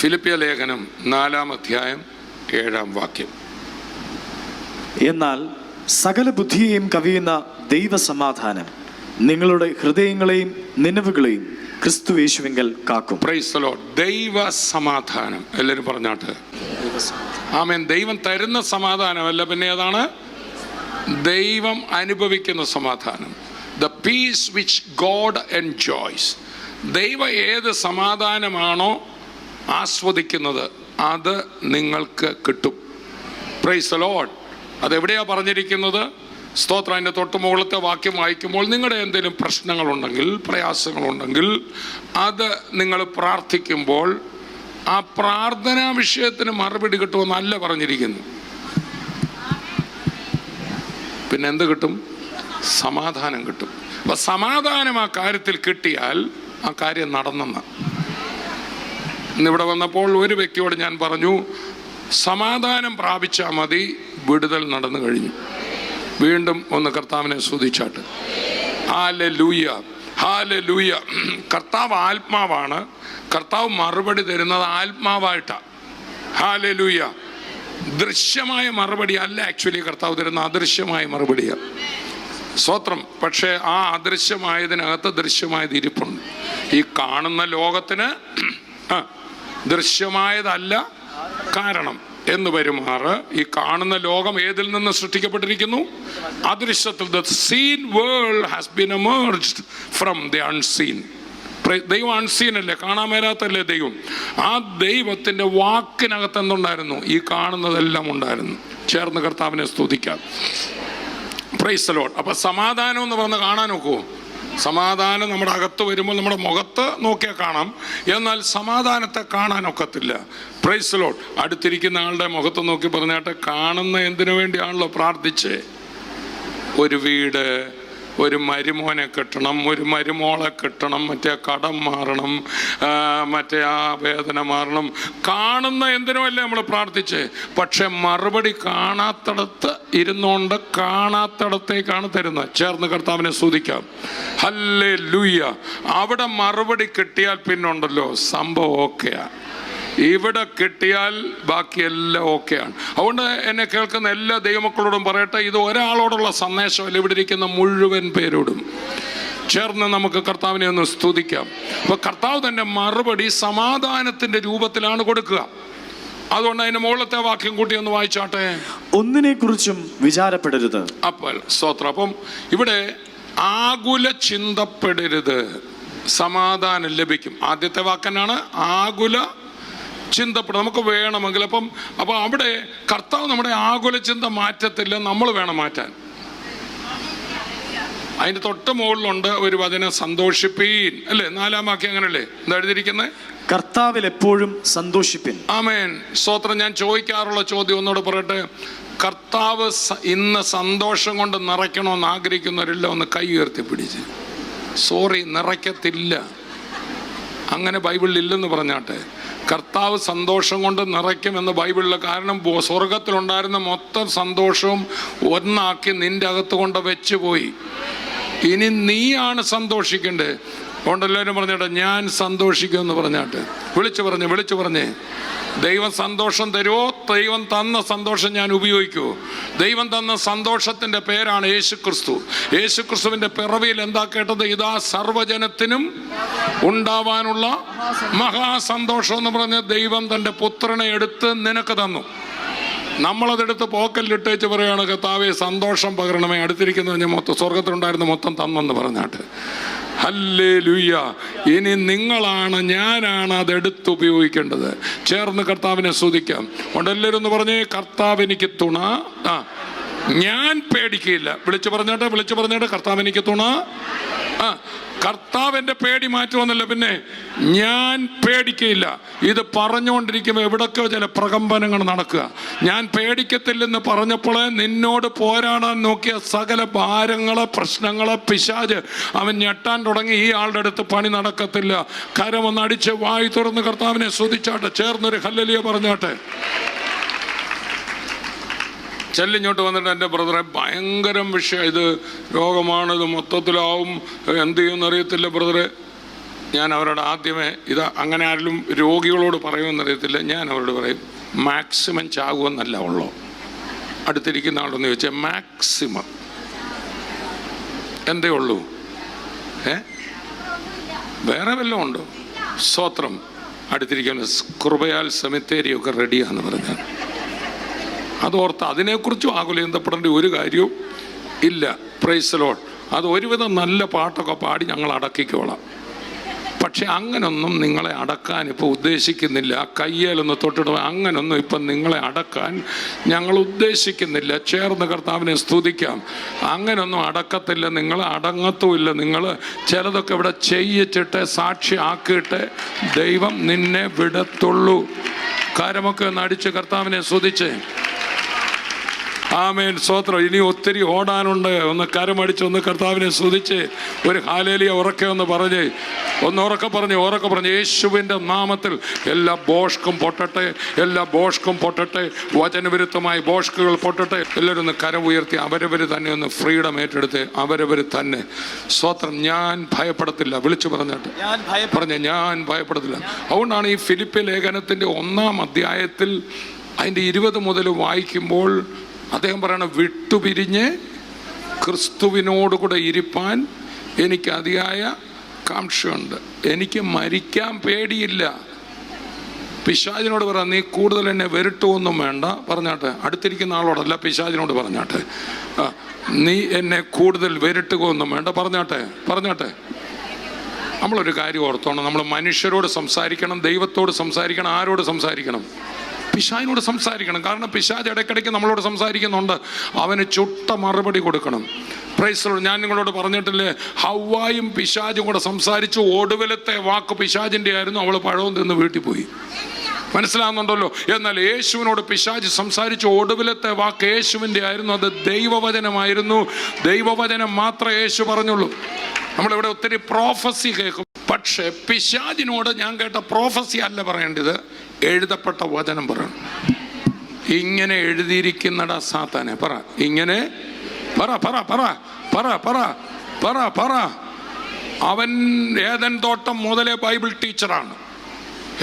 ഫിലിപ്പിയ ലേഖനം 4-ാം അധ്യായം 7-ാം വാക്യം. എന്നാൽ സകല ബുദ്ധിയെയും കവിയുന്ന ദൈവസമാധാനം നിങ്ങളുടെ ഹൃദയങ്ങളെയും നിലവുകളെയും ക്രിസ്തുയേശുവിങ്കൽ കാക്കും. Price the Lord. ദൈവ സമാധാനം എല്ലാവരും പറഞ്ഞാട്ട്. ആമേൻ. ദൈവം തരുന്ന സമാധാനമല്ല, പിന്നെ ഏതാണ്? ദൈവം അനുഭവിക്കുന്ന സമാധാനം. The peace which God enjoys. ദൈവം ഏത് സമാധാനമാണോ ആസ്വദിക്കുന്നത് അത് നിങ്ങൾക്ക് കിട്ടും. Praise the Lord. അതെവിടെയാണ് പറഞ്ഞിരിക്കുന്നത്? സ്തോത്രം. അതിൻ്റെ തൊട്ട് മുകളിലത്തെ വാക്യം വായിക്കുമ്പോൾ നിങ്ങളുടെ എന്തെങ്കിലും പ്രശ്നങ്ങളുണ്ടെങ്കിൽ, പ്രയാസങ്ങളുണ്ടെങ്കിൽ, അത് നിങ്ങൾ പ്രാർത്ഥിക്കുമ്പോൾ ആ പ്രാർത്ഥനാ വിഷയത്തിന് മറുപടി കിട്ടുമെന്നല്ല പറഞ്ഞിരിക്കുന്നു. പിന്നെ എന്ത് കിട്ടും? സമാധാനം കിട്ടും. അപ്പം സമാധാനം ആ കാര്യത്തിൽ കിട്ടിയാൽ ആ കാര്യം നടന്നെന്ന്. ഇന്നിവിടെ വന്നപ്പോൾ ഒരു വ്യക്തിയോട് ഞാൻ പറഞ്ഞു, സമാധാനം പ്രാപിച്ചാൽ മതി, വിടുതൽ നടന്നു കഴിഞ്ഞു. വീണ്ടും ഒന്ന് കർത്താവിനെ സ്തുതിച്ചാട്ട്. Hallelujah, hallelujah. കർത്താവ് ആത്മാവാണ്. കർത്താവ് മറുപടി തരുന്നത് ആത്മാവായിട്ടാണ്. ഹല്ലേലൂയ. ദൃശ്യമായ മറുപടി അല്ല ആക്ച്വലി കർത്താവ് തരുന്ന, അദൃശ്യമായ മറുപടിയാണ്. സ്തോത്രം. പക്ഷേ ആ അദൃശ്യമായതിനകത്ത് ദൃശ്യമായത് ഇരിപ്പുണ്ട്. ഈ കാണുന്ന ലോകത്തിന് ദൃശ്യമായതല്ല കാരണം എന്ന് വരുമാറ് ഈ കാണുന്ന ലോകം ഏതിൽ നിന്ന് സൃഷ്ടിക്കപ്പെട്ടിരിക്കുന്നു? അദൃശ്യത്തിൽ. The seen world has been emerged from the unseen. ദൈവം അൺസീൻ അല്ലേ, കാണാൻ മേലാത്തല്ലേ ദൈവം. ആ ദൈവത്തിൻ്റെ വാക്കിനകത്ത് എന്തുണ്ടായിരുന്നു? ഈ കാണുന്നതെല്ലാം ഉണ്ടായിരുന്നു. ചേർന്ന് കർത്താവിനെ സ്തുതിക്കാം. Price the Lord. അപ്പം സമാധാനം എന്ന് പറഞ്ഞ് കാണാൻ നോക്കുമോ? സമാധാനം നമ്മുടെ അകത്ത് വരുമ്പോൾ നമ്മുടെ മുഖത്ത് നോക്കിയാൽ കാണാം, എന്നാൽ സമാധാനത്തെ കാണാനൊക്കത്തില്ല. Praise the Lord. അടുത്തിരിക്കുന്ന ആളുടെ മുഖത്ത് നോക്കി പറഞ്ഞാട്ടെ, കാണുന്ന എന്തിനു വേണ്ടിയാണല്ലോ പ്രാർത്ഥിച്ചേ? ഒരു വീട്, ഒരു മരുമോനെ കിട്ടണം, ഒരു മരുമോളെ കിട്ടണം, മറ്റേ കടം മാറണം, മറ്റേ ആ വേദന മാറണം. കാണുന്ന എന്തിനുമല്ലേ നമ്മൾ പ്രാർത്ഥിച്ചേ? പക്ഷെ മറുപടി കാണാത്തടത്ത് ഇരുന്നുകൊണ്ട് കാണാത്തടത്തേക്കാണ് തരുന്നത്. ചേർന്ന് കർത്താവിനെ സ്തുതിക്കാം. ഹല്ലേലൂയ. അവിടെ മറുപടി കിട്ടിയാൽ പിന്നുണ്ടല്ലോ സംഭവം ഓക്കെയാ. ഇവിടെ കിട്ടിയാൽ ബാക്കിയെല്ലാം ഓക്കെയാണ്. അതുകൊണ്ട് എന്നെ കേൾക്കുന്ന എല്ലാ ദൈവമക്കളോടും പറയട്ടെ, ഇത് ഒരാളോടുള്ള സന്ദേശമല്ല, ഇവിടെ ഇരിക്കുന്ന മുഴുവൻ പേരോടും ചേർന്ന് നമുക്ക് കർത്താവിനെ ഒന്ന് സ്തുതിക്കാം. അപ്പോൾ കർത്താവ് തൻ്റെ മറുപടി സമാധാനത്തിൻ്റെ രൂപത്തിലാണ് കൊടുക്കുക. അതുകൊണ്ട് അതിൻ്റെ മുകളിലത്തെ വാക്യം കൂട്ടി ഒന്ന് വായിച്ചാട്ടെ. ഒന്നിനെ കുറിച്ചും വിചാരപ്പെടരുത്. അപ്പോൾ സ്തോത്രം. അപ്പം ഇവിടെ ആകുല ചിന്തപ്പെടരുത്, സമാധാനം ലഭിക്കും. ആദ്യത്തെ വാക്കനാണ് ആകുല ചിന്തപ്പെടും. നമുക്ക് വേണമെങ്കിൽ അപ്പം അവിടെ കർത്താവ് നമ്മുടെ ആകുല ചിന്ത മാറ്റത്തില്ല, നമ്മൾ വേണം മാറ്റാൻ. അതിൻ്റെ തൊട്ട് മുകളിലുണ്ട് ഒരു വചനം, സന്തോഷിപ്പീൻ അല്ലേ? 4-ാം വാക്യം അങ്ങനല്ലേ? എന്താ എഴുതിയിരിക്കുന്നത്? കർത്താവിൽ എപ്പോഴും സന്തോഷിപ്പിൻ. ആമേൻ. സ്തോത്രം. ഞാൻ ചോദിക്കാറുള്ള ചോദ്യം ഒന്നുകൂടെ പറയട്ടെ. കർത്താവ് ഇന്ന് സന്തോഷം കൊണ്ട് നിറയ്ക്കണമെന്ന് ആഗ്രഹിക്കുന്നവരെല്ലാം ഒന്ന് കൈ ഉയർത്തി പിടിച്ച്. സോറി, നിറയ്ക്കത്തില്ല. അങ്ങനെ ബൈബിളിൽ ഇല്ലെന്ന് പറഞ്ഞാട്ടെ. കർത്താവ് സന്തോഷം കൊണ്ട് നിറയ്ക്കുമെന്ന് ബൈബിളിൽ. കാരണം സ്വർഗത്തിലുണ്ടായിരുന്ന മൊത്തം സന്തോഷവും ഒന്നാക്കി നിൻ്റെ അകത്ത് കൊണ്ട് വെച്ച് പോയി. ഇനി നീയാണ് സന്തോഷിക്കേണ്ടത്. അതുകൊണ്ട് എല്ലാവരും പറഞ്ഞാട്ടെ, ഞാൻ സന്തോഷിക്കുമെന്ന് പറഞ്ഞാട്ടെ. വിളിച്ചു പറഞ്ഞേ. ദൈവം സന്തോഷം തരുമോ? ദൈവം തന്ന സന്തോഷം ഞാൻ ഉപയോഗിക്കുമോ? ദൈവം തന്ന സന്തോഷത്തിൻ്റെ പേരാണ് യേശുക്രിസ്തു. യേശുക്രിസ്തുവിൻ്റെ പിറവിയിൽ എന്താ കേട്ടത്? ഇതാ സർവ്വജനത്തിനും ഉണ്ടാവാനുള്ള മഹാസന്തോഷം എന്ന് പറഞ്ഞ് ദൈവം തൻ്റെ പുത്രനെ എടുത്ത് നിനക്ക് തന്നു. നമ്മളതെടുത്ത് പോക്കലിട്ടേച്ച് പറയുകയാണ്, കർത്താവേ സന്തോഷം പകരണമേ. അടുത്തിരിക്കുന്നത് മൊത്തം സ്വർഗത്തിലുണ്ടായിരുന്ന മൊത്തം തന്നെന്ന് പറഞ്ഞാട്ട്. ഹല്ലേലൂയ. ഇനി നിങ്ങളാണ്, ഞാനാണ് അതെടുത്ത് ഉപയോഗിക്കേണ്ടത്. ചേർന്ന് കർത്താവിനെ സ്തുതിക്കാം. അതുകൊണ്ട് എല്ലാവരും ഒന്ന് പറഞ്ഞേ, കർത്താവ് എനിക്ക് തുണ, ഞാൻ പേടിക്കില്ല. വിളിച്ചു പറഞ്ഞാട്ടെ, കർത്താവ് എനിക്ക് തുണ. കർത്താവിൻ്റെ പേടി മാറ്റുമെന്നല്ല, പിന്നെ ഞാൻ പേടിക്കയില്ല. ഇത് പറഞ്ഞുകൊണ്ടിരിക്കുമ്പോൾ എവിടൊക്കെ ചില പ്രകമ്പനങ്ങൾ നടക്കുക. ഞാൻ പേടിക്കത്തില്ലെന്ന് പറഞ്ഞപ്പോൾ നിന്നോട് പോരാടാൻ നോക്കിയ സകല ഭാരങ്ങളെ, പ്രശ്നങ്ങളെ പിശാച് അവൻ ഞെട്ടാൻ തുടങ്ങി. ഈ ആളുടെ അടുത്ത് പണി നടക്കത്തില്ല. കരമൊന്നടിച്ച് വായി തുറന്ന് കർത്താവിനെ സ്തുതിച്ചാട്ടെ. ചേർന്നൊരു ഹല്ലേലൂയ പറഞ്ഞാട്ടെ. ചെല്ലിങ്ങോട്ട് വന്നിട്ട്, എൻ്റെ ബ്രദറെ ഭയങ്കരം വിഷയം, ഇത് രോഗമാണ്, ഇത് മൊത്തത്തിലാവും, എന്ത് ചെയ്യുമെന്ന് അറിയത്തില്ല ബ്രദറെ. ഞാൻ അവരോട് ആദ്യമേ ഇത് അങ്ങനെ ആരെങ്കിലും രോഗികളോട് പറയുമെന്നറിയത്തില്ല, ഞാൻ അവരോട് പറയും മാക്സിമം ചാകുമെന്നല്ല ഉള്ളൂ. അടുത്തിരിക്കുന്ന ആളൊന്ന് ചോദിച്ചാൽ മാക്സിമം എന്തേ ഉള്ളൂ? വേറെ വല്ലതും ഉണ്ടോ? സ്തോത്രം. അടുത്തിരിക്കുന്ന കൃപയാൽ സെമിത്തേരിയൊക്കെ റെഡിയാന്ന് പറഞ്ഞാൽ അതോർത്ത് അതിനെക്കുറിച്ചും ആകുലചിന്തപ്പെടേണ്ട ഒരു കാര്യവും ഇല്ല. Price the Lord. അത് ഒരുവിധം നല്ല പാട്ടൊക്കെ പാടി ഞങ്ങൾ അടക്കിക്കോളാം. പക്ഷെ അങ്ങനൊന്നും നിങ്ങളെ അടക്കാൻ ഇപ്പോൾ ഉദ്ദേശിക്കുന്നില്ല. കയ്യേലൊന്ന് തൊട്ടിടുക, അങ്ങനൊന്നും ഇപ്പം നിങ്ങളെ അടക്കാൻ ഞങ്ങൾ ഉദ്ദേശിക്കുന്നില്ല. ചേർന്ന് കർത്താവിനെ സ്തുതിക്കാം. അങ്ങനൊന്നും അടക്കത്തില്ല, നിങ്ങൾ അടങ്ങത്തുമില്ല. നിങ്ങൾ ചിലതൊക്കെ ഇവിടെ ചെയ്യിച്ചിട്ട് സാക്ഷി ആക്കിയിട്ട് ദൈവം നിന്നെ വിടത്തുള്ളൂ. കാര്യമൊക്കെ ഒന്ന് അടിച്ച് കർത്താവിനെ സ്തുതിച്ച് ആമേൻ. സ്തോത്രം. ഇനി ഒത്തിരി ഓടാനുണ്ട്. ഒന്ന് കരമടിച്ച് ഒന്ന് കർത്താവിനെ സ്തുതിച്ച് ഒരു ഹാലേലിയ ഉറക്കെ ഒന്ന് പറഞ്ഞ് ഉറക്കെ പറഞ്ഞ് യേശുവിൻ്റെ നാമത്തിൽ എല്ലാ ബോഷ്കും പൊട്ടട്ടെ, എല്ലാ ബോഷ്കും പൊട്ടട്ടെ, വചനവിരുദ്ധമായ ബോഷ്കുകൾ പൊട്ടട്ടെ. എല്ലാവരും ഒന്ന് കരം ഉയർത്തി അവരവർ തന്നെ ഒന്ന് ഫ്രീഡം ഏറ്റെടുത്ത് അവരവർ തന്നെ. സ്തോത്രം. ഞാൻ ഭയപ്പെടത്തില്ല. വിളിച്ചു പറഞ്ഞിട്ട് ഞാൻ ഭയപ്പെടത്തില്ല. അതുകൊണ്ടാണ് ഈ ഫിലിപ്പി ലേഖനത്തിൻ്റെ 1-ാം അധ്യായത്തിൽ അതിൻ്റെ 20 മുതൽ വായിക്കുമ്പോൾ അദ്ദേഹം പറയണ വിട്ടുപിരിഞ്ഞ് ക്രിസ്തുവിനോടുകൂടെ ഇരിപ്പാൻ എനിക്ക് അതിയായ കാംക്ഷയുണ്ട്. എനിക്ക് മരിക്കാൻ പേടിയില്ല. പിശാചിനോട് പറ, നീ കൂടുതൽ എന്നെ വെരുട്ടുമൊന്നും വേണ്ട. പറഞ്ഞാട്ടെ. അടുത്തിരിക്കുന്ന ആളോടല്ല, പിശാചിനോട് പറഞ്ഞാട്ടെ, നീ എന്നെ കൂടുതൽ വെരുട്ടുകയൊന്നും വേണ്ട. പറഞ്ഞാട്ടെ. നമ്മളൊരു കാര്യം ഓർത്തോണം. നമ്മൾ മനുഷ്യരോട് സംസാരിക്കണം, ദൈവത്തോട് സംസാരിക്കണം. ആരോട് സംസാരിക്കണം? പിശാചിനോട് സംസാരിക്കണം. കാരണം പിശാച് ഇടയ്ക്കിടയ്ക്ക് നമ്മളോട് സംസാരിക്കുന്നുണ്ട്. അവന് ചുട്ട മറുപടി കൊടുക്കണം. Price the Lord. ഞാൻ നിങ്ങളോട് പറഞ്ഞിട്ടില്ലേ, ഹവ്വായും പിശാചും കൂടെ സംസാരിച്ചു. ഒടുവിലത്തെ വാക്ക് പിശാചിൻ്റെ ആയിരുന്നു. അവൾ പഴവും തിന്ന് വീട്ടിൽ പോയി. മനസ്സിലാകുന്നുണ്ടല്ലോ? എന്നാൽ യേശുവിനോട് പിശാച് സംസാരിച്ചു. ഒടുവിലത്തെ വാക്ക് യേശുവിൻ്റെ ആയിരുന്നു. അത് ദൈവവചനമായിരുന്നു. ദൈവവചനം മാത്രമേ യേശു പറഞ്ഞുള്ളൂ. നമ്മളിവിടെ ഒത്തിരി പ്രോഫസി കേൾക്കും. പക്ഷെ പിശാചിനോട് ഞാൻ കേട്ട പ്രോഫസി അല്ല പറയേണ്ടത്, എഴുതപ്പെട്ട വചനം പറയണം. ഇങ്ങനെ എഴുതിയിരിക്കുന്നടാ സാത്താനെ, പറ. ഇങ്ങനെ പറ. അവൻ ഏദൻ തോട്ടം മുതലേ ബൈബിൾ ടീച്ചറാണ്.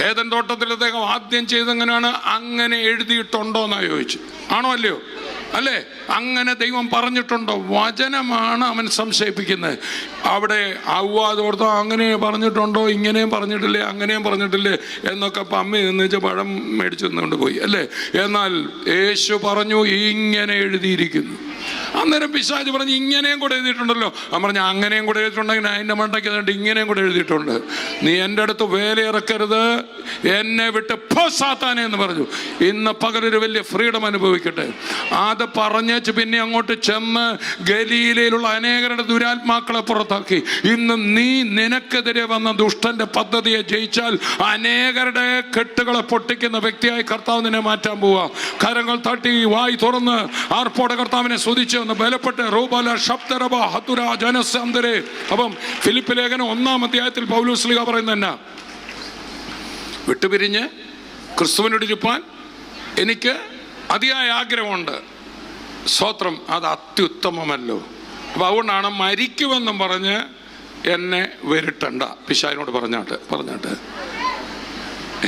ഏദൻ തോട്ടത്തിൽ അദ്ദേഹം ആദ്യം ചെയ്തെങ്ങനെയാണ്? അങ്ങനെ എഴുതിയിട്ടുണ്ടോന്നാ ചോദിച്ചു. ആണോ അല്ലയോ? അല്ലേ? അങ്ങനെ ദൈവം പറഞ്ഞിട്ടുണ്ടോ? വചനമാണ് അവൻ സംശയിപ്പിക്കുന്നത്. അവിടെ ഔവാദോർത്തോ അങ്ങനെ പറഞ്ഞിട്ടുണ്ടോ, ഇങ്ങനെയും പറഞ്ഞിട്ടില്ലേ, അങ്ങനെയും പറഞ്ഞിട്ടില്ലേ എന്നൊക്കെ അമ്മ എന്ന് വെച്ചാൽ പഴം മേടിച്ചു തന്നുകൊണ്ട് പോയി, അല്ലേ? എന്നാൽ യേശു പറഞ്ഞു ഇങ്ങനെ എഴുതിയിരിക്കുന്നു. അന്നേരം പിശാച് പറഞ്ഞു ഇങ്ങനെയും കൂടെ എഴുതിയിട്ടുണ്ടല്ലോ. അവൻ പറഞ്ഞു അങ്ങനെയും കൂടെ എഴുതിയിട്ടുണ്ടെങ്കിൽ അതിൻ്റെ മണ്ടയ്ക്ക് എന്നിട്ട് ഇങ്ങനെയും കൂടെ എഴുതിയിട്ടുണ്ട്. നീ എൻ്റെ അടുത്ത് വേലയിറക്കരുത്, എന്നെ വിട്ട് പോ സാത്താനെ എന്ന് പറഞ്ഞു. ഇന്ന് പകലൊരു വലിയ ഫ്രീഡം അനുഭവിക്കട്ടെ. അത് പറഞ്ഞേച്ച് പിന്നെ അങ്ങോട്ട് ചെന്ന് ഗലീലയിലുള്ള അനേകരുടെ ദുരാത്മാക്കളെ പുറത്താക്കി. ഇന്ന് നീ നിനക്കെതിരെ വന്ന ദുഷ്ടന്റെ പദ്ധതിയെ ജയിച്ചാൽ അനേകരുടെ കെട്ടുകളെ പൊട്ടിക്കുന്ന വ്യക്തിയായി കർത്താവ് നിന്നെ മാറ്റാൻ പോവാ. കരങ്ങൾ തട്ടി വായി തുറന്ന് ആർപ്പോടെ കർത്താവിനെ സ്തുതിച്ച് ഒന്ന് ബലപ്പെട്ട് റൂബല ശബ്ദരബ ഹതുര ജനസന്തരെ. അപ്പം ഫിലിപ്പി ലേഖനം 1-ാം അധ്യായത്തിൽ പൗലോസ് ശ്ലീഹ പറയുന്നത് എന്നാ? വിട്ടുപിരിഞ്ഞ് ക്രിസ്തുവിനോട് ഇരിപ്പാൻ എനിക്ക് അതിയായ ആഗ്രഹമുണ്ട്. സ്തോത്രം. അത് അത്യുത്തമമല്ലോ. അപ്പം അതുകൊണ്ടാണ് മരിക്കുമെന്നും പറഞ്ഞ് എന്നെ വരുത്തണ്ട. പിശാചിനോട് പറഞ്ഞാട്ട്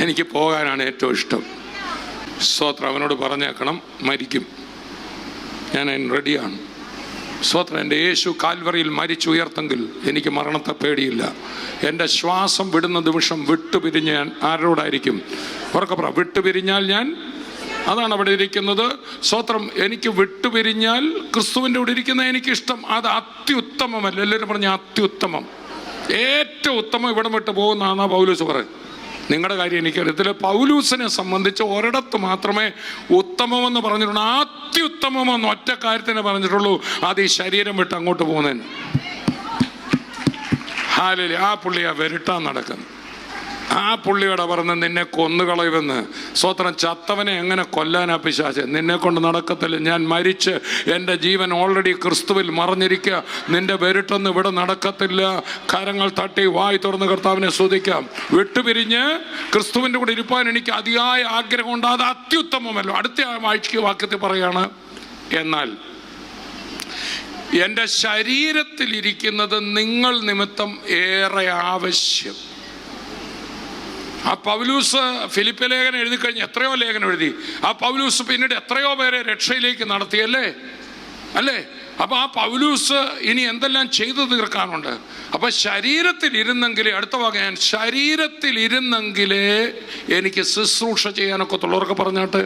എനിക്ക് പോകാനാണ് ഏറ്റവും ഇഷ്ടം. സ്തോത്രം. അവനോട് പറഞ്ഞേക്കണം മരിക്കും, ഞാൻ അതിന് റെഡിയാണ്. സ്തോത്രം. എൻ്റെ യേശു കാൽവറിയിൽ മരിച്ചുയർത്തെങ്കിൽ എനിക്ക് മരണത്തെ പേടിയില്ല. എൻ്റെ ശ്വാസം വിടുന്ന നിമിഷം വിട്ടുപിരിഞ്ഞ് ഞാൻ ആരോടായിരിക്കും? ഉറക്കെ പറ. വിട്ടുപിരിഞ്ഞാൽ ഞാൻ, അതാണ് അവിടെ ഇരിക്കുന്നത്. സ്തോത്രം. എനിക്ക് വിട്ടുപിരിഞ്ഞാൽ ക്രിസ്തുവിൻ്റെ കൂടെ ഇരിക്കുന്ന എനിക്കിഷ്ടം. അത് അത്യുത്തമമല്ല. എല്ലാവരും പറഞ്ഞ അത്യുത്തമം, ഏറ്റവും ഉത്തമം ഇവിടെ വിട്ട് പോകുന്നതാണ് പൗലോസ് പറയുന്നത്. നിങ്ങളുടെ കാര്യം എനിക്കറിയത്തില്ല. പൗലൂസിനെ സംബന്ധിച്ച് ഒരിടത്ത് മാത്രമേ ഉത്തമമെന്ന് പറഞ്ഞിട്ടുള്ളൂ. അത്യുത്തമമെന്ന് ഒറ്റ കാര്യത്തിനെ പറഞ്ഞിട്ടുള്ളൂ. അത് ഈ ശരീരം വിട്ട് അങ്ങോട്ട് പോകുന്നതിന്. ഹാലലി. ആ പുള്ളിയാ വെരുട്ടാൻ നടക്കുന്നു. ആ പുള്ളിയോടെ പറഞ്ഞ് നിന്നെ കൊന്നുകളയുമെന്ന്. സ്വത്രം. ചത്തവനെ എങ്ങനെ കൊല്ലാനാ പിശാച്? നിന്നെ കൊണ്ട് നടക്കത്തില്ല. ഞാൻ മരിച്ച് എൻ്റെ ജീവൻ ഓൾറെഡി ക്രിസ്തുവിൽ മറഞ്ഞിരിക്കുക. നിന്റെ വെരുട്ടൊന്നും ഇവിടെ നടക്കത്തില്ല. കരങ്ങൾ തട്ടി വായി തുറന്ന് കർത്താവിനെ സ്തുതിക്കാം. വിട്ടുപിരിഞ്ഞ് ക്രിസ്തുവിൻ്റെ കൂടെ ഇരിപ്പാൻ എനിക്ക് അതിയായ ആഗ്രഹമുണ്ട്. അത് അത്യുത്തമമല്ലോ. അടുത്ത വാക്യത്തിൽ പറയാണ്, എന്നാൽ എൻ്റെ ശരീരത്തിലിരിക്കുന്നത് നിങ്ങൾ നിമിത്തം ഏറെ ആവശ്യം. ആ പൗലൂസ് ഫിലിപ്പി ലേഖനം എഴുതി കഴിഞ്ഞ് എത്രയോ ലേഖനം എഴുതി. ആ പൗലൂസ് പിന്നീട് എത്രയോ പേരെ രക്ഷയിലേക്ക് നടത്തിയല്ലേ, അല്ലേ? അപ്പൊ ആ പൗലൂസ് ഇനി എന്തെല്ലാം ചെയ്തു തീർക്കാനുണ്ട്. അപ്പൊ ശരീരത്തിൽ ഇരുന്നെങ്കിലേ, അടുത്ത വാക്ക് ഞാൻ, ശരീരത്തിൽ ഇരുന്നെങ്കിലേ എനിക്ക് ശുശ്രൂഷ ചെയ്യാനൊക്കെ തുള്ളവർക്ക് പറഞ്ഞാട്ട്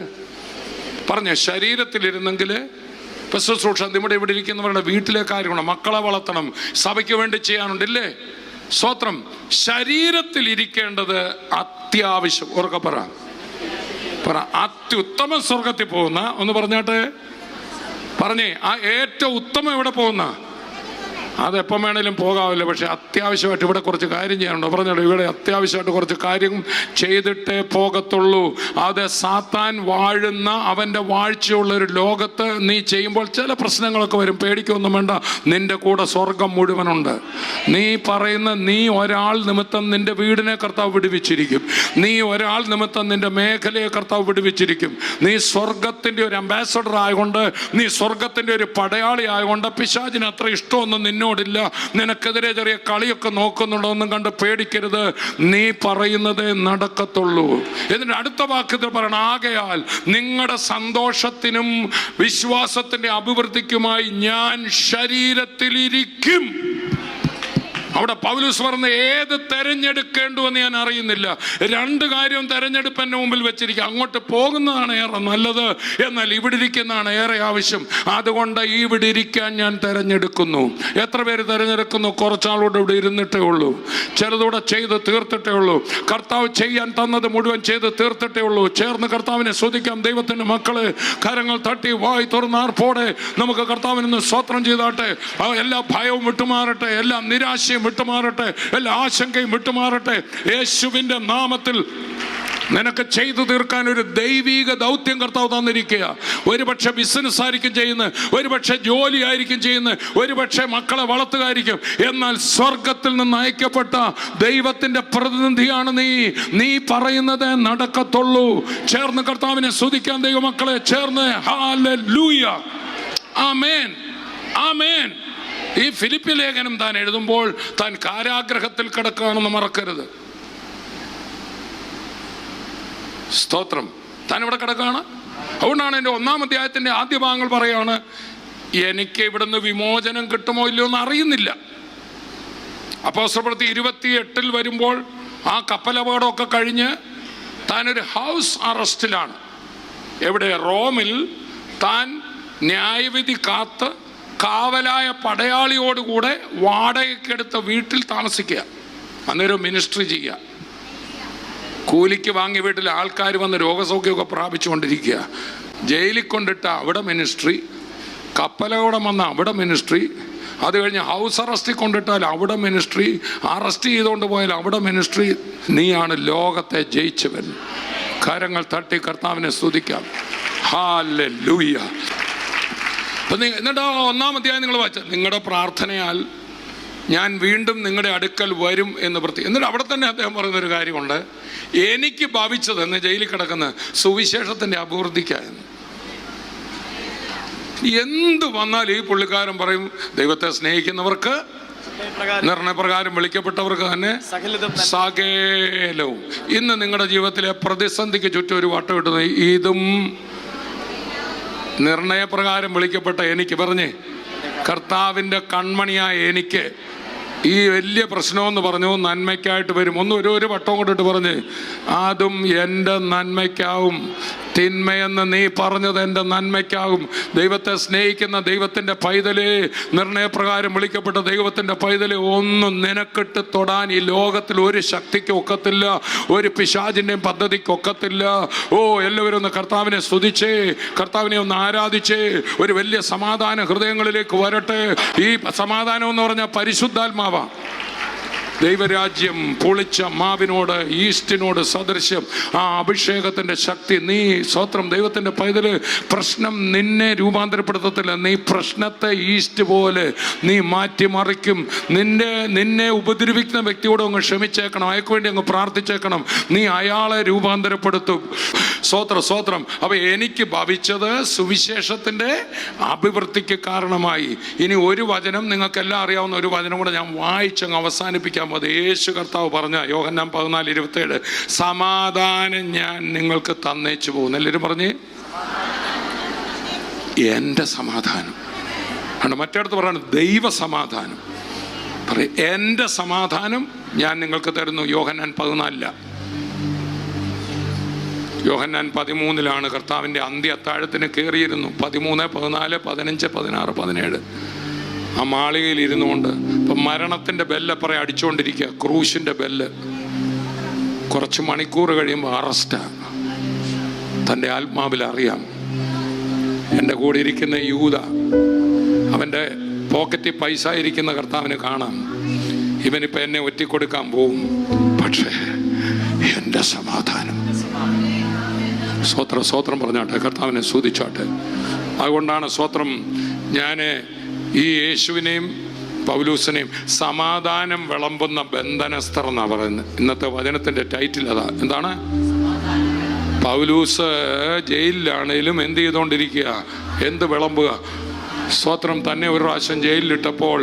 പറഞ്ഞ, ശരീരത്തിൽ ഇരുന്നെങ്കിലേ ഇപ്പൊ ശുശ്രൂഷ. നമ്മുടെ ഇവിടെ ഇരിക്കുന്നവരുടെ വീട്ടിലെ കാര്യമാണ്, മക്കളെ വളർത്തണം, സഭയ്ക്ക് വേണ്ടി ചെയ്യാനുണ്ടല്ലേ. സ്തോത്രം. ശരീരത്തിൽ ഇരിക്കേണ്ടത് അത്യാവശ്യം. ഉറക്കെ പറ, അത്യുത്തമ സ്വർഗത്തിൽ പോകുന്ന, ഒന്ന് പറഞ്ഞാട്ടെ, പറഞ്ഞേ, ആ ഏറ്റവും ഉത്തമം എവിടെ പോകുന്ന? അതെപ്പം വേണേലും പോകാവില്ല, പക്ഷെ അത്യാവശ്യമായിട്ട് ഇവിടെ കുറച്ച് കാര്യം ചെയ്യാനുണ്ടോ? പറഞ്ഞോളൂ, ഇവിടെ അത്യാവശ്യമായിട്ട് കുറച്ച് കാര്യം ചെയ്തിട്ടേ പോകത്തുള്ളൂ. അത് സാത്താൻ വാഴുന്ന, അവൻ്റെ വാഴ്ചയുള്ള ഒരു ലോകത്ത് നീ ചെയ്യുമ്പോൾ ചില പ്രശ്നങ്ങളൊക്കെ വരും. പേടിക്കൊന്നും വേണ്ട, നിന്റെ കൂടെ സ്വർഗം മുഴുവനുണ്ട്. നീ പറയുന്ന, നീ ഒരാൾ നിമിത്തം നിന്റെ വീടിനെ കർത്താവ് വിടുവിച്ചിരിക്കും. നീ ഒരാൾ നിമിത്തം നിന്റെ മേഖലയെ കർത്താവ് വിടുവിച്ചിരിക്കും. നീ സ്വർഗത്തിൻ്റെ ഒരു അംബാസഡർ ആയതുകൊണ്ട്, നീ സ്വർഗത്തിൻ്റെ ഒരു പടയാളി ആയതുകൊണ്ട് പിശാചിന് അത്ര ഇഷ്ടമൊന്നും നിന്നോടില്ല. നിനക്കെതിരെ ചെറിയ കളിയൊക്കെ നോക്കുന്നുണ്ടോ ഒന്നും കണ്ട് പേടിക്കരുത്. നീ പറയുന്നതേ നടക്കത്തുള്ളൂ. എന്നിട്ട് അടുത്ത വാക്യത്തിൽ പറയണം, ആകയാൽ നിങ്ങളുടെ സന്തോഷത്തിനും വിശ്വാസത്തിന്റെ അഭിവൃദ്ധിക്കുമായി ഞാൻ ശരീരത്തിലിരിക്കും. അവിടെ പൗലോസ് പറഞ്ഞ ഏത് തെരഞ്ഞെടുക്കേണ്ടു എന്ന് ഞാൻ അറിയുന്നില്ല. രണ്ട് കാര്യവും തെരഞ്ഞെടുപ്പ് എൻ്റെ മുമ്പിൽ വെച്ചിരിക്കുക. അങ്ങോട്ട് പോകുന്നതാണ് ഏറെ നല്ലത്, എന്നാൽ ഇവിടെ ഇരിക്കുന്നതാണ് ഏറെ ആവശ്യം. അതുകൊണ്ട് ഇവിടെ ഇരിക്കാൻ ഞാൻ തെരഞ്ഞെടുക്കുന്നു. എത്ര പേര് തെരഞ്ഞെടുക്കുന്നു? കുറച്ചാളോട് ഇവിടെ ഇരുന്നിട്ടേ ഉള്ളൂ, ചിലതൂടെ ചെയ്ത് തീർത്തിട്ടേ ഉള്ളൂ. കർത്താവ് ചെയ്യാൻ തന്നത് മുഴുവൻ ചെയ്ത് തീർത്തിട്ടേ ഉള്ളൂ. ചേർന്ന് കർത്താവിനെ സ്തുതിക്കാം. ദൈവത്തിൻ്റെ മക്കളെ കരങ്ങൾ തട്ടി വായി തുറന്നാർപ്പോടെ നമുക്ക് കർത്താവിനൊന്ന് സ്തോത്രം ചെയ്താട്ടെ. എല്ലാ ഭയവും വിട്ടുമാറട്ടെ, എല്ലാ നിരാശയും വിട്ടുമാറട്ടെ, എല്ലാ ആശങ്കയും വിട്ടുമാറട്ടെ. യേശുവിൻ്റെ നാമത്തിൽ നിനക്ക് ചെയ്തു തീർക്കാൻ ഒരു ദൈവിക ദൗത്യം കർത്താവ് തന്നിരിക്കുക. ഒരുപക്ഷെ ബിസിനസ് ആയിരിക്കും ചെയ്യുന്നത്, ഒരുപക്ഷെ ജോലി ആയിരിക്കും ചെയ്യുന്നത്, ഒരുപക്ഷെ മക്കളെ വളർത്തുകയായിരിക്കും. എന്നാൽ സ്വർഗത്തിൽ നിന്ന് അയക്കപ്പെട്ട ദൈവത്തിന്റെ പ്രതിനിധിയാണ് നീ. നീ പറയുന്നത് നടക്കത്തുള്ളൂ. ചേർന്ന് കർത്താവിനെ സ്തുതിക്കാൻ ദൈവമക്കളെ, ചേർന്ന് ഹല്ലേലൂയ, ആമേൻ, ആമേൻ. ഈ ഫിലിപ്പി ലേഖനം താൻ എഴുതുമ്പോൾ താൻ കാരാഗ്രഹത്തിൽ കിടക്കുകയാണെന്ന് മറക്കരുത്. സ്തോത്രം. താൻ ഇവിടെ കിടക്കുകയാണ്. അതുകൊണ്ടാണ് എൻ്റെ 1-ാം അധ്യായത്തിൻ്റെ ആദ്യ ഭാഗങ്ങൾ പറയാണ്, എനിക്ക് ഇവിടുന്ന് വിമോചനം കിട്ടുമോ ഇല്ലയോ എന്ന് അറിയുന്നില്ല. അപ്പോസ്തലപ്രവൃത്തി 28 വരുമ്പോൾ ആ കപ്പലപകടമൊക്കെ കഴിഞ്ഞ് താനൊരു ഹൗസ് അറസ്റ്റിലാണ്. എവിടെ? റോമിൽ. താൻ ന്യായവിധി കാത്ത് കാവലായ പടയാളിയോടുകൂടെ വാടകയ്ക്കെടുത്ത വീട്ടിൽ താമസിക്കുക. അന്നേരം മിനിസ്ട്രി ചെയ്യുക. കൂലിക്ക് വാങ്ങിയ വീട്ടിൽ ആൾക്കാർ വന്ന് രോഗസൗഖ്യമൊക്കെ പ്രാപിച്ചുകൊണ്ടിരിക്കുക. ജയിലിൽ കൊണ്ടിട്ട അവിടെ മിനിസ്ട്രി, കപ്പലകോടം വന്ന അവിടെ മിനിസ്ട്രി, അത് കഴിഞ്ഞ് ഹൗസ് അറസ്റ്റിൽ കൊണ്ടിട്ടാൽ അവിടെ മിനിസ്ട്രി, അറസ്റ്റ് ചെയ്തുകൊണ്ട് പോയാൽ അവിടെ മിനിസ്ട്രി. നീയാണ് ലോകത്തെ ജയിച്ചവൻ. കരങ്ങൾ തട്ടി കർത്താവിനെ സ്തുതിക്കാം. ഹല്ലേലൂയ. എന്നിട്ട് 1-ാം അധ്യായം നിങ്ങൾ വായിച്ച, നിങ്ങളുടെ പ്രാർത്ഥനയാൽ ഞാൻ വീണ്ടും നിങ്ങളുടെ അടുക്കൽ വരും എന്ന് എന്നിട്ട് അവിടെ തന്നെ അദ്ദേഹം പറയുന്നൊരു കാര്യമുണ്ട്, എനിക്ക് ഭാവിച്ചത് എന്ന് ജയിലിൽ കിടക്കുന്ന സുവിശേഷത്തിൻ്റെ അഭിവൃദ്ധിക്കായെന്ന്. എന്ത് വന്നാൽ ഈ പുള്ളിക്കാരൻ പറയും, ദൈവത്തെ സ്നേഹിക്കുന്നവർക്ക് നിർണയപ്രകാരം വിളിക്കപ്പെട്ടവർക്ക് തന്നെ സകലവും. ഇന്ന് നിങ്ങളുടെ ജീവിതത്തിലെ പ്രതിസന്ധിക്ക് ചുറ്റും ഒരു വട്ടം ഇട്ടുന്നത്, ഇതും നിർണയപ്രകാരം വിളിക്കപ്പെട്ട എനിക്ക്, പറഞ്ഞേ, കർത്താവിൻ്റെ കൺമണിയായ എനിക്ക് ഈ വലിയ പ്രശ്നമെന്ന് പറഞ്ഞു നന്മയ്ക്കായിട്ട് വരും. ഒരു വട്ടം കൊണ്ടിട്ട് പറഞ്ഞ്, അതും എൻ്റെ നന്മയ്ക്കാവും. തിന്മയെന്ന് നീ പറഞ്ഞത് എൻ്റെ നന്മയ്ക്കാകും. ദൈവത്തെ സ്നേഹിക്കുന്ന ദൈവത്തിൻ്റെ പൈതലേ, നിർണയപ്രകാരം വിളിക്കപ്പെട്ട ദൈവത്തിൻ്റെ പൈതലേ, ഒന്നും നിനക്കിട്ട് തൊടാൻ ഈ ലോകത്തിൽ ഒരു ശക്തിക്ക് ഒക്കത്തില്ല, ഒരു പിശാചിൻ്റെയും പദ്ധതിക്ക് ഒക്കത്തില്ല. ഓ, എല്ലാവരും ഒന്ന് കർത്താവിനെ സ്തുതിച്ചേ, കർത്താവിനെ ഒന്ന് ആരാധിച്ചേ. ഒരു വലിയ സമാധാന ഹൃദയങ്ങളിലേക്ക് വരട്ടെ. ഈ സമാധാനം എന്ന് പറഞ്ഞാൽ പരിശുദ്ധാത്മാവാണ്. ദൈവരാജ്യം പൊളിച്ച മാവിനോട്, ഈസ്റ്റിനോട് സദൃശ്യം. ആ അഭിഷേകത്തിൻ്റെ ശക്തി. നീ സ്തോത്രം, ദൈവത്തിൻ്റെ പൈതല്, പ്രശ്നം നിന്നെ രൂപാന്തരപ്പെടുത്തത്തില്ല. നീ പ്രശ്നത്തെ ഈസ്റ്റ് പോലെ നീ മാറ്റിമറിക്കും. നിന്നെ ഉപദ്രവിക്കുന്ന വ്യക്തിയോട് അങ്ങ് ക്ഷമിച്ചേക്കണം, അയക്ക് വേണ്ടി അങ്ങ് പ്രാർത്ഥിച്ചേക്കണം. നീ അയാളെ രൂപാന്തരപ്പെടുത്തും. സ്വോത്രം. അപ്പൊ എനിക്ക് ഭവിച്ചത് സുവിശേഷത്തിന്റെ അഭിവൃദ്ധിക്ക് കാരണമായി. ഇനി ഒരു വചനം, നിങ്ങൾക്കെല്ലാം അറിയാവുന്ന ഒരു വചനം കൂടെ ഞാൻ വായിച്ചങ്ങ് അവസാനിപ്പിക്കാൻ പോകുന്നത്. യേശു കർത്താവ് പറഞ്ഞ യോഹന്നാൻ 14:27, സമാധാനം ഞാൻ നിങ്ങൾക്ക് തന്നേച്ചു പോകുന്നു. എല്ലാവരും പറഞ്ഞേ, എൻ്റെ സമാധാനം. മറ്റേടത്ത് പറയാണ് ദൈവ സമാധാനം. പറയും എൻ്റെ സമാധാനം ഞാൻ നിങ്ങൾക്ക് തരുന്നു. യോഹന്നാൻ 14. യോഹന്നാൻ 13 കർത്താവിൻ്റെ അന്ത്യ അത്താഴത്തിന് കയറിയിരുന്നു. 13, 14, 15, 16, 17 ആ മാളികയിൽ ഇരുന്നുകൊണ്ട് ഇപ്പം മരണത്തിൻ്റെ ബെല്ലപ്പറയെ അടിച്ചുകൊണ്ടിരിക്കുക, ക്രൂശിൻ്റെ ബെല്ല്. കുറച്ച് മണിക്കൂർ കഴിയുമ്പോൾ അറസ്റ്റാണ്. തൻ്റെ ആത്മാവിൽ അറിയാം, എൻ്റെ കൂടെ ഇരിക്കുന്ന യൂദ, അവൻ്റെ പോക്കറ്റിൽ പൈസ ഇരിക്കുന്ന കർത്താവിന് കാണാം, ഇവനിപ്പോൾ എന്നെ ഒറ്റിക്കൊടുക്കാൻ പോവും. പക്ഷേ എൻ്റെ സമാധാനം. സ്വോത്രം പറഞ്ഞാട്ടെ, കർത്താവിനെ സ്തുതിച്ചാട്ടെ. അതുകൊണ്ടാണ് സ്വോത്രം ഞാൻ ഈ യേശുവിനെയും പൗലൂസിനെയും സമാധാനം വിളമ്പുന്ന ബന്ധനസ്ഥർ എന്നാണ് പറയുന്നത്. ഇന്നത്തെ വചനത്തിൻ്റെ ടൈറ്റിൽ അതാ. എന്താണ്? പൗലൂസ് ജയിലിലാണേലും എന്ത് ചെയ്തുകൊണ്ടിരിക്കുക? എന്ത് വിളമ്പുക? സ്വോത്രം. തന്നെ ഒരു പ്രാവശ്യം ജയിലിലിട്ടപ്പോൾ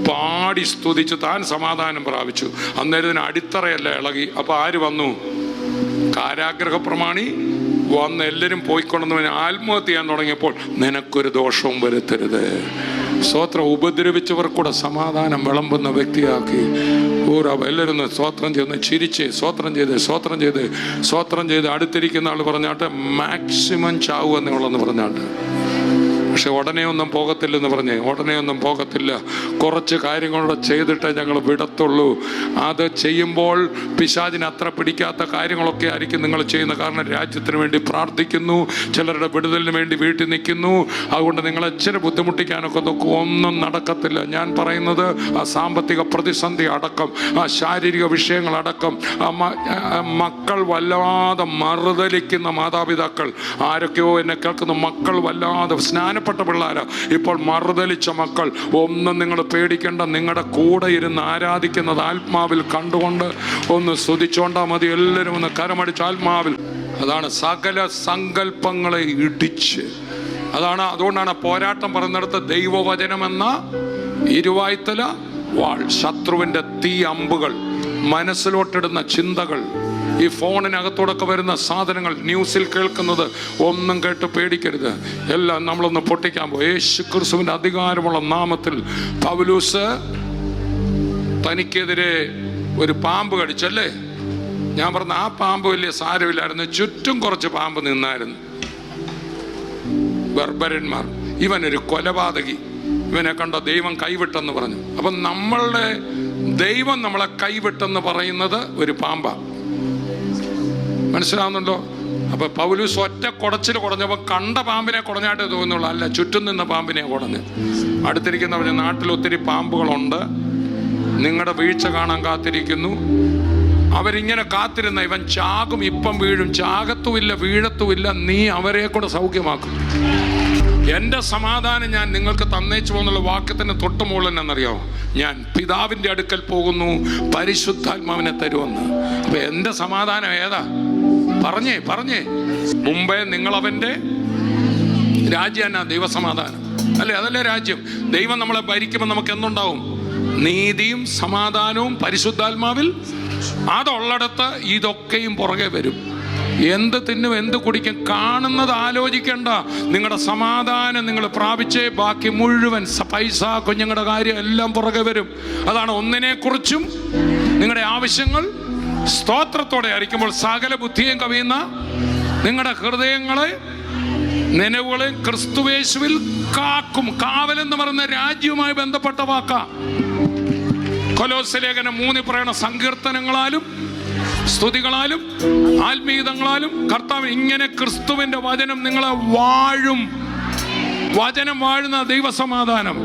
പാടി സ്തുതിച്ച് താൻ സമാധാനം പ്രാപിച്ചു. അന്നേരത്തിന് അടിത്തറയല്ല ഇളകി. അപ്പോൾ ആര് വന്നു? കാരാഗ്രഹ പ്രമാണി വന്ന് എല്ലാവരും പോയിക്കൊണ്ടെന്ന് ആത്മഹത്യ ചെയ്യാൻ തുടങ്ങിയപ്പോൾ നിനക്കൊരു ദോഷവും വരുത്തരുത്. സ്വോത്രം. ഉപദ്രവിച്ചവർക്കൂടെ സമാധാനം വിളമ്പുന്ന വ്യക്തിയാക്കി എല്ലാവരും സ്വോത്രം ചെയ്ത് ചിരിച്ച് സ്വോത്രം ചെയ്ത് അടുത്തിരിക്കുന്ന ആൾ പറഞ്ഞാട്ട് മാക്സിമം ചാവ് എന്നുള്ളതെന്ന് പറഞ്ഞാട്ട്. പക്ഷെ ഉടനെ ഒന്നും പോകത്തില്ല. കുറച്ച് കാര്യങ്ങളൂടെ ചെയ്തിട്ടേ ഞങ്ങൾ വിടത്തുള്ളൂ. അത് ചെയ്യുമ്പോൾ പിശാചിന് അത്ര പിടിക്കാത്ത കാര്യങ്ങളൊക്കെ ആയിരിക്കും നിങ്ങൾ ചെയ്യുന്നത്. കാരണം രാജ്യത്തിന് വേണ്ടി പ്രാർത്ഥിക്കുന്നു, ചിലരുടെ വിടുതലിന് വേണ്ടി വീട്ടിൽ നിൽക്കുന്നു. അതുകൊണ്ട് നിങ്ങൾ ഇച്ചിരി ബുദ്ധിമുട്ടിക്കാനൊക്കെ നോക്കും, ഒന്നും നടക്കത്തില്ല. ഞാൻ പറയുന്നത് ആ സാമ്പത്തിക പ്രതിസന്ധി അടക്കം, ആ ശാരീരിക വിഷയങ്ങളടക്കം, മക്കൾ വല്ലാതെ മറുതലിക്കുന്ന മാതാപിതാക്കൾ ആരൊക്കെയോ എന്നെ കേൾക്കുന്നു. മക്കൾ വല്ലാതെ സ്നാനപ്പെട്ട പിള്ളേരാ ഇപ്പോൾ മറുതലിച്ച മക്കൾ. ഒന്നും നിങ്ങൾ പേടിക്കേണ്ട. നിങ്ങളുടെ കൂടെ ഇരുന്ന് ആരാധിക്കുന്നത് ആത്മാവിൽ കണ്ടുകൊണ്ട് ഒന്ന് സ്തുതിച്ചോണ്ടാ മതി. എല്ലാവരും ഒന്ന് കരമടിച്ച് ആത്മാവിൽ. അതാണ് സകല സങ്കല്പങ്ങളെ ഇടിച്ച്. അതുകൊണ്ടാണ് പോരാട്ടം പറയുന്നിടത്ത് ദൈവവചനമെന്ന ഇരുവായ്ത്തല വാൾ. ശത്രുവിൻ്റെ തീ അമ്പുകൾ, മനസ്സിലോട്ടിടുന്ന ചിന്തകൾ, ഈ ഫോണിനകത്തോടൊക്കെ വരുന്ന സാധനങ്ങൾ, ന്യൂസിൽ കേൾക്കുന്നത് ഒന്നും കേട്ട് പേടിക്കരുത്. എല്ലാം നമ്മളൊന്ന് പൊട്ടിക്കാൻ പോകും. യേശു ക്രിസ്തുവിൻ്റെ അധികാരമുള്ള നാമത്തിൽ പൗലൂസ് തനിക്കെതിരെ ഒരു പാമ്പ് കടിച്ചല്ലേ? ഞാൻ പറഞ്ഞ ആ പാമ്പ് വലിയ സാരമില്ലായിരുന്നു. ചുറ്റും കുറച്ച് പാമ്പ് നിന്നായിരുന്നു. ബർബരന്മാർ. ഇവനൊരു കൊലപാതകി, ഇവനെ കണ്ട ദൈവം കൈവിട്ടെന്ന് പറഞ്ഞു. അപ്പം നമ്മളുടെ ദൈവം നമ്മളെ കൈവിട്ടെന്ന് പറയുന്നത് ഒരു പാമ്പാ. മനസ്സിലാവുന്നുണ്ടോ? അപ്പൊ പൗലൂസ് ഒറ്റ കുടച്ചിൽ കുടഞ്ഞപ്പോൾ കണ്ട പാമ്പിനെ കുടഞ്ഞായിട്ടേ തോന്നുള്ളൂ. അല്ല, ചുറ്റും നിന്ന പാമ്പിനെ കുടഞ്ഞ്. അടുത്തിരിക്കുന്ന പറഞ്ഞ നാട്ടിൽ ഒത്തിരി പാമ്പുകളുണ്ട്, നിങ്ങളുടെ വീഴ്ച കാണാൻ കാത്തിരിക്കുന്നു. അവരിങ്ങനെ കാത്തിരുന്ന ഇവൻ ചാകും, ഇപ്പം വീഴും, ചാകത്തുമില്ല വീഴത്തുമില്ല, നീ അവരെ കൂടെ സൗഖ്യമാക്കും. എൻ്റെ സമാധാനം ഞാൻ നിങ്ങൾക്ക് തന്നേച്ചു പോകുന്നുള്ള വാക്യത്തിന് തൊട്ട് മുകളിൽ എന്നറിയാമോ? ഞാൻ പിതാവിൻ്റെ അടുക്കൽ പോകുന്നു, പരിശുദ്ധാത്മാവിനെ തരുമെന്ന്. അപ്പൊ എൻ്റെ സമാധാനം ഏതാ? പറഞ്ഞേ മുമ്പേ നിങ്ങൾ അവൻ്റെ രാജ്യം എന്നാ? ദൈവസമാധാനം അല്ലേ? അതല്ലേ രാജ്യം. ദൈവം നമ്മളെ ഭരിക്കുമ്പോൾ നമുക്ക് എന്തുണ്ടാവും? നീതിയും സമാധാനവും പരിശുദ്ധാത്മാവിൽ. അതുള്ളിടത്ത് ഇതൊക്കെയും പുറകെ വരും. എന്ത് തിന്നും എന്ത് കുടിക്കും കാണുന്നത് ആലോചിക്കേണ്ട. നിങ്ങളുടെ സമാധാനം നിങ്ങൾ പ്രാപിച്ചേ ബാക്കി മുഴുവൻ പൈസ, കുഞ്ഞുങ്ങളുടെ കാര്യം എല്ലാം പുറകെ വരും. അതാണ് ഒന്നിനെക്കുറിച്ചും നിങ്ങളുടെ ആവശ്യങ്ങൾ സ്തോത്രത്തോടെ ആയിരിക്കുമ്പോൾ സകല ബുദ്ധിയും കവിയുന്ന നിങ്ങളുടെ ഹൃദയങ്ങളെ നിലവുകളെ ക്രിസ്തുവേശുവിൽ കാക്കും. കാവലെന്ന് പറയുന്ന രാജ്യവുമായി ബന്ധപ്പെട്ട വാക്കാ. കൊലോസ്യലേഖനം 3 പറയുന്ന സങ്കീർത്തനങ്ങളാലും സ്തുതികളാലും ആത്മീയതങ്ങളാലും കർത്താവ് ഇങ്ങനെ ക്രിസ്തുവിന്റെ വചനം നിങ്ങളെ വാഴും. വചനം വാഴുന്ന ദൈവസമാധാനം